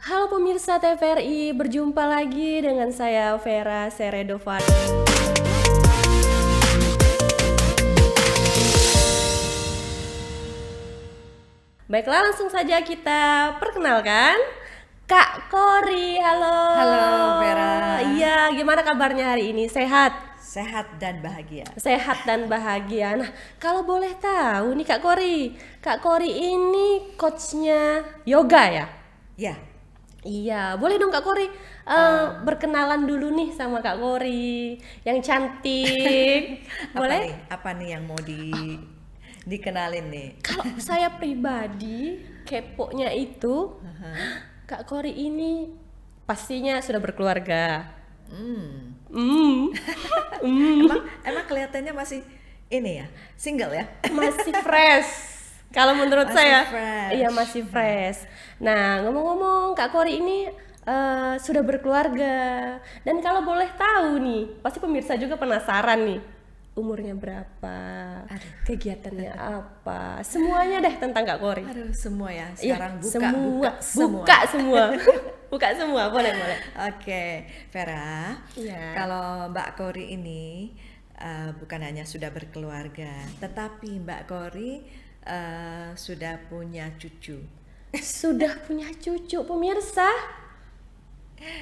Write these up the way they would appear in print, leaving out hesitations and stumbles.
Halo pemirsa TVRI, berjumpa lagi dengan saya Vera Seredovan. Baiklah, langsung saja kita perkenalkan Kak Kori. Halo. Halo, Vera. Iya, gimana kabarnya hari ini? Sehat? Sehat dan bahagia. Sehat dan bahagia. Nah, kalau boleh tahu nih Kak Kori ini coachnya yoga ya? Ya, Iya, boleh dong Kak Kori berkenalan dulu nih sama Kak Kori yang cantik. Boleh? apa nih yang mau dikenalin nih? Kalau saya pribadi keponya itu Kak Kori ini pastinya sudah berkeluarga. Hmm. Hmm, Emang kelihatannya masih ini ya, single ya? masih fresh. Kalau menurut Masih saya, fresh. iya masih fresh. Nah, ngomong-ngomong, Kak Kori ini sudah berkeluarga. Dan kalau boleh tahu nih, pasti pemirsa juga penasaran nih, umurnya berapa, kegiatannya apa, semuanya deh tentang Kak Kori. Aduh, semua ya. Iya, Sekarang semua, semua. buka semua, buka semua, boleh. Oke, Vera. Iya. Kalau Mbak Kori ini bukan hanya sudah berkeluarga, tetapi Mbak Kori sudah punya cucu. Sudah punya cucu, pemirsa.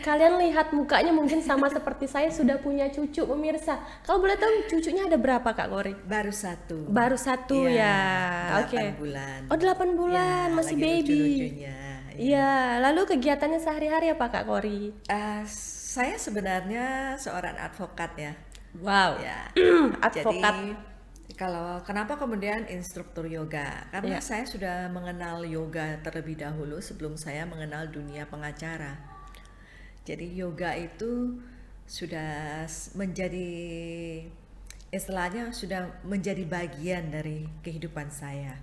Kalian lihat mukanya mungkin sama seperti saya, sudah punya cucu, pemirsa. Kalau boleh tahu cucunya ada berapa Kak Kori? Baru satu. Baru satu Iya, ya. 8 Oke. bulan. Oh, 8 bulan, Ya, masih lagi baby. lucu-lucunya. Iya, lalu kegiatannya sehari-hari apa Kak Kori? Saya sebenarnya seorang advokat ya. Wow. Ya. Advokat. Jadi kenapa kemudian instruktur yoga? Karena Ya. saya sudah mengenal yoga terlebih dahulu sebelum saya mengenal dunia pengacara. Jadi yoga itu sudah menjadi istilahnya sudah menjadi bagian dari kehidupan saya.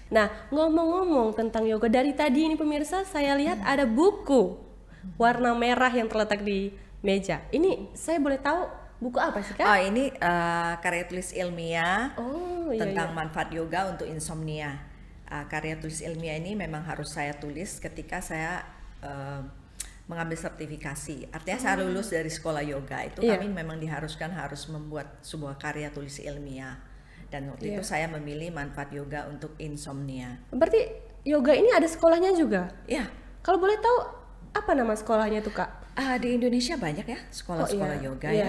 Nah, ngomong-ngomong tentang yoga, dari tadi ini pemirsa saya lihat ada buku warna merah yang terletak di meja. Ini saya boleh tahu buku apa sih Kak? Oh, ini karya tulis ilmiah Oh, iya. tentang manfaat yoga untuk insomnia. Karya tulis ilmiah ini memang harus saya tulis ketika saya mengambil sertifikasi. Artinya saya lulus dari sekolah yoga itu Iya. kami memang diharuskan harus membuat sebuah karya tulis ilmiah. Dan waktu itu saya memilih manfaat yoga untuk insomnia. Berarti yoga ini ada sekolahnya juga? Ya, Kalau boleh tahu apa nama sekolahnya tuh Kak? di Indonesia banyak ya sekolah-sekolah iya. yoga Iya.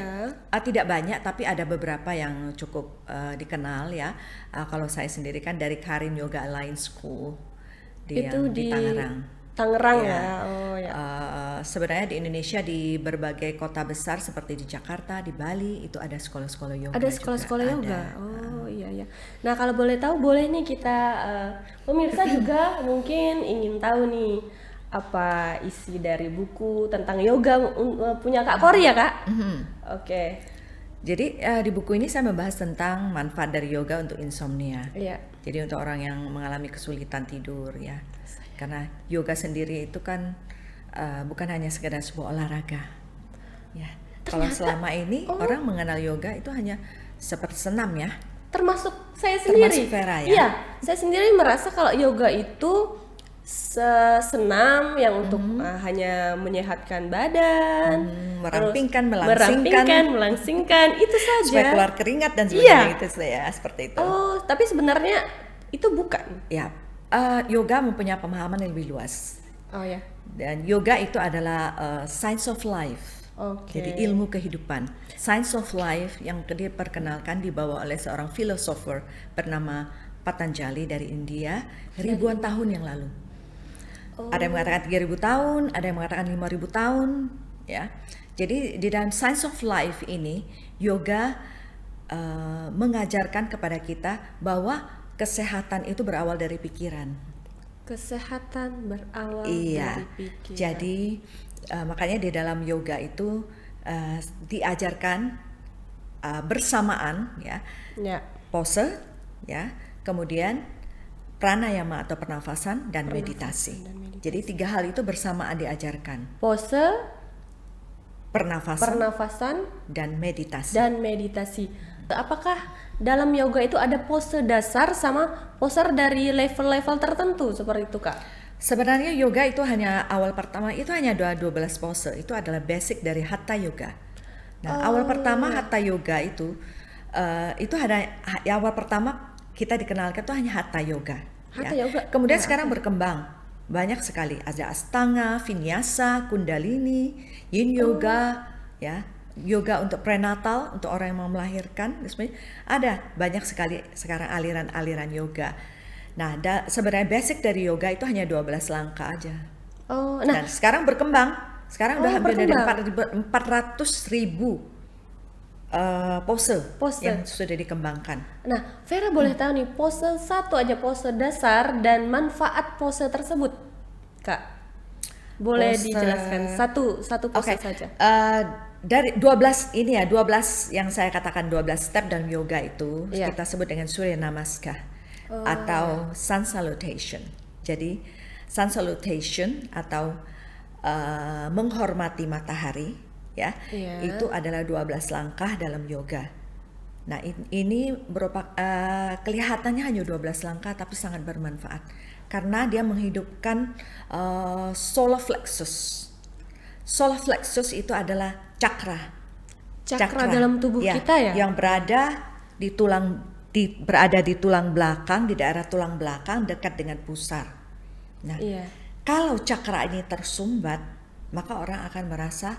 ya. Tidak banyak tapi ada beberapa yang cukup dikenal ya. Kalau saya sendiri kan dari Karin Yoga Alliance School Itu di Tangerang. Tangerang Ya. ya. Oh ya. Sebenarnya di Indonesia di berbagai kota besar seperti di Jakarta, di Bali itu ada sekolah-sekolah yoga. Ada juga, sekolah-sekolah yoga. ada. Oh iya. Nah, kalau boleh tahu boleh nih kita pemirsa juga mungkin ingin tahu nih apa isi dari buku tentang yoga punya Kak Kori ya, Kak? Oke. Jadi di buku ini saya membahas tentang manfaat dari yoga untuk insomnia. Iya. Jadi untuk orang yang mengalami kesulitan tidur ya. Karena yoga sendiri itu kan bukan hanya sekedar sebuah olahraga. Ya. Kalau selama ini orang mengenal yoga itu hanya seperti senam ya. Termasuk saya sendiri. Termasuk Vera ya? Iya, saya sendiri merasa kalau yoga itu senam yang untuk hanya menyehatkan badan, Merampingkan, terus melangsingkan. melangsingkan, itu saja. Supaya keluar keringat dan sebagainya Iya. gitu ya, seperti itu. Oh, tapi sebenarnya itu bukan. Ya, yoga mempunyai pemahaman yang lebih luas. Oh ya. Dan yoga itu adalah science of life. Oke. Jadi ilmu kehidupan. Science of life yang diperkenalkan dibawa oleh seorang filosofer bernama Patanjali dari India ribuan tahun yang lalu. Ada yang mengatakan 3.000 tahun, ada yang mengatakan 5.000 tahun, ya. Jadi di dalam science of life ini yoga mengajarkan kepada kita bahwa kesehatan itu berawal dari pikiran. Kesehatan berawal Iya. dari pikiran. Jadi makanya di dalam yoga itu diajarkan bersamaan ya Ya. pose ya, kemudian pranayama atau pernafasan dan meditasi. Jadi 3 hal itu bersamaan diajarkan. Pose, Pernafasan pernafasan, dan meditasi. dan meditasi. Apakah dalam yoga itu ada pose dasar sama pose dari level-level tertentu seperti itu Kak? Sebenarnya yoga itu hanya awal pertama itu hanya 12 pose. Itu adalah basic dari Hatha Yoga. Nah, awal pertama Hatha Yoga itu ada awal pertama kita dikenalkan itu hanya Hatha Yoga. Hatha ya. Yoga. Kemudian sekarang berkembang banyak sekali, ada Astanga, Vinyasa, Kundalini, Yin Yoga, ya. Yoga untuk prenatal, untuk orang yang mau melahirkan, ada banyak sekali sekarang aliran-aliran yoga. Nah, sebenarnya basic dari yoga itu hanya 12 langkah aja. Dan sekarang berkembang. Sekarang udah hampir dari 400.000 pose yang sudah dikembangkan. Nah, Vera boleh tahu nih, pose satu aja, pose dasar dan manfaat pose tersebut, Kak. Boleh dijelaskan satu pose saja. Dari 12 ini ya, 12 yang saya katakan 12 step dalam yoga itu kita sebut dengan Surya Namaskar atau Sun Salutation. Jadi Sun Salutation atau menghormati matahari ya, itu adalah 12 langkah dalam yoga. Nah, ini kelihatannya hanya 12 langkah tapi sangat bermanfaat karena dia menghidupkan solar plexus. Solar plexus itu adalah cakra dalam tubuh kita ya, yang berada di tulang belakang, di daerah tulang belakang dekat dengan pusar. Nah, kalau cakra ini tersumbat, maka orang akan merasa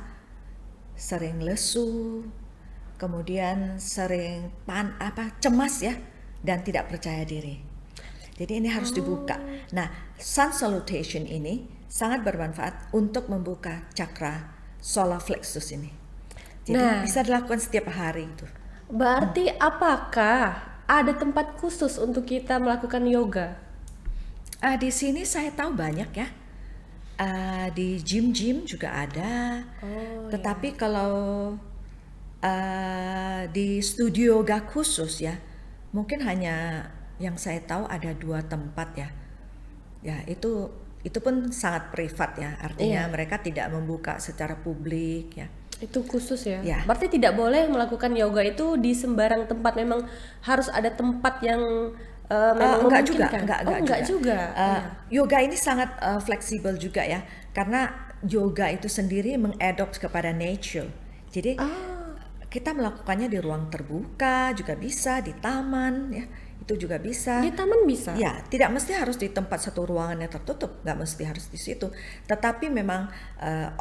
sering lesu, kemudian sering cemas ya, dan tidak percaya diri. Jadi ini harus dibuka. Nah, Sun Salutation ini sangat bermanfaat untuk membuka cakra solar plexus ini. Jadi bisa dilakukan setiap hari itu. Berarti apakah ada tempat khusus untuk kita melakukan yoga? Di sini saya tahu banyak ya. Di gym-gym juga ada. Tetapi kalau di studio yoga khusus ya, mungkin hanya yang saya tahu ada 2 tempat ya. Ya, itu pun sangat privat ya, artinya mereka tidak membuka secara publik ya. Itu khusus ya? Berarti tidak boleh melakukan yoga itu di sembarang tempat, memang harus ada tempat yang memang memungkinkan? Enggak juga. Yoga ini sangat fleksibel juga ya, karena yoga itu sendiri mengadopsi kepada nature. Jadi kita melakukannya di ruang terbuka juga bisa, di taman ya. Itu juga bisa. Di taman bisa? Ya, tidak mesti harus di tempat satu ruangan yang tertutup, nggak mesti harus di situ. Tetapi memang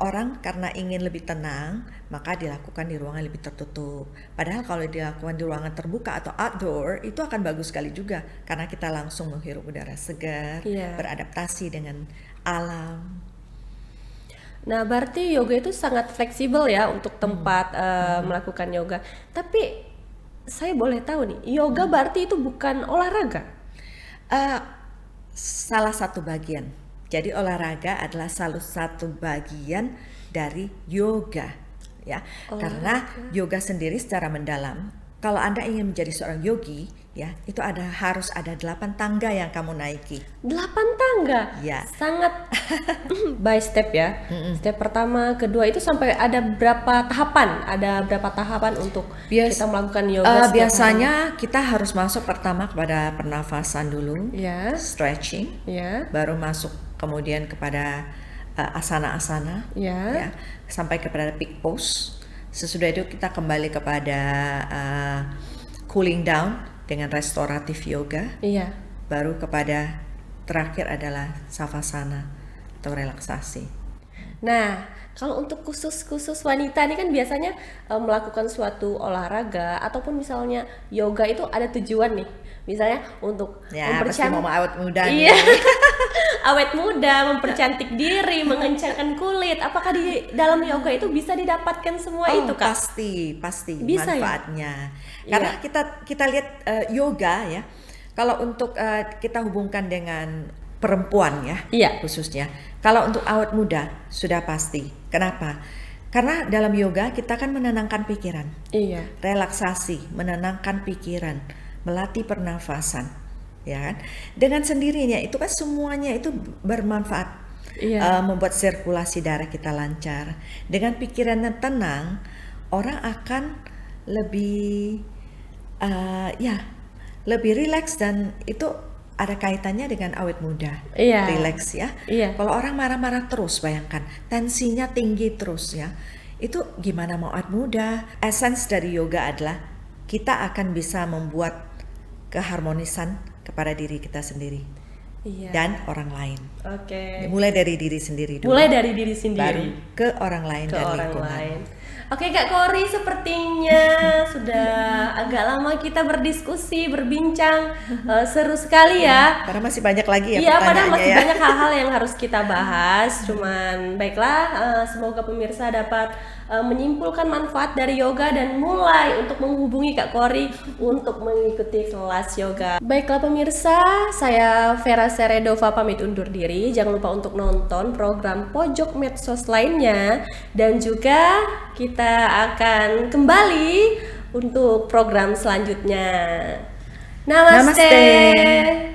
orang karena ingin lebih tenang, maka dilakukan di ruangan lebih tertutup. Padahal kalau dilakukan di ruangan terbuka atau outdoor, itu akan bagus sekali juga. Karena kita langsung menghirup udara segar, beradaptasi dengan alam. Nah, berarti yoga itu sangat fleksibel ya untuk tempat melakukan yoga. Tapi saya boleh tahu nih, yoga berarti itu bukan olahraga? Salah satu bagian. Jadi olahraga adalah salah satu bagian dari yoga, ya. Karena yoga sendiri secara mendalam, kalau Anda ingin menjadi seorang yogi, ya, itu harus ada 8 tangga yang kamu naiki. 8 tangga? Ya. Sangat by step ya. Step pertama, kedua itu sampai ada berapa tahapan? Ada berapa tahapan untuk kita melakukan yoga? Biasanya kita harus masuk pertama kepada pernafasan dulu, stretching, baru masuk kemudian kepada asana-asana, ya, sampai kepada peak pose. Sesudah itu kita kembali kepada cooling down dengan restoratif yoga. Baru kepada terakhir adalah savasana atau relaksasi. Nah, kalau untuk khusus wanita ini kan biasanya melakukan suatu olahraga ataupun misalnya yoga itu ada tujuan nih. Misalnya untuk pasti mau awet muda nih. Awet muda, mempercantik diri, mengencangkan kulit. Apakah di dalam yoga itu bisa didapatkan semua itu, Kak? Pasti bisa, manfaatnya. Karena kita lihat yoga ya. Kalau untuk kita hubungkan dengan perempuan ya, khususnya. Kalau untuk awet muda sudah pasti. Kenapa? Karena dalam yoga kita kan menenangkan pikiran. Relaksasi, menenangkan pikiran, melatih pernafasan, ya kan? Dengan sendirinya itu kan semuanya itu bermanfaat. Membuat sirkulasi darah kita lancar. Dengan pikiran yang tenang, orang akan lebih lebih rileks dan itu ada kaitannya dengan awet muda, Iya. relax ya. Iya. Kalau orang marah-marah terus, bayangkan tensinya tinggi terus ya. Itu gimana mau awet muda? Essence dari yoga adalah kita akan bisa membuat keharmonisan kepada diri kita sendiri Iya. dan orang lain. Oke. Mulai dari diri sendiri dulu. Mulai dari diri baru sendiri ke orang lain ke dan orang lingkungan. lain. Oke Kak Kori, sepertinya sudah agak lama kita berdiskusi, berbincang, seru sekali ya. Karena masih banyak lagi ya Iya, padahal pertanyaannya masih ya. banyak hal-hal yang harus kita bahas. Cuman baiklah, semoga pemirsa dapat menyimpulkan manfaat dari yoga dan mulai untuk menghubungi Kak Kori untuk mengikuti kelas yoga. Baiklah pemirsa, saya Vera Seredova pamit undur diri. Jangan lupa untuk nonton program Pojok Medsos lainnya dan juga kita akan kembali untuk program selanjutnya. Namaste. Namaste.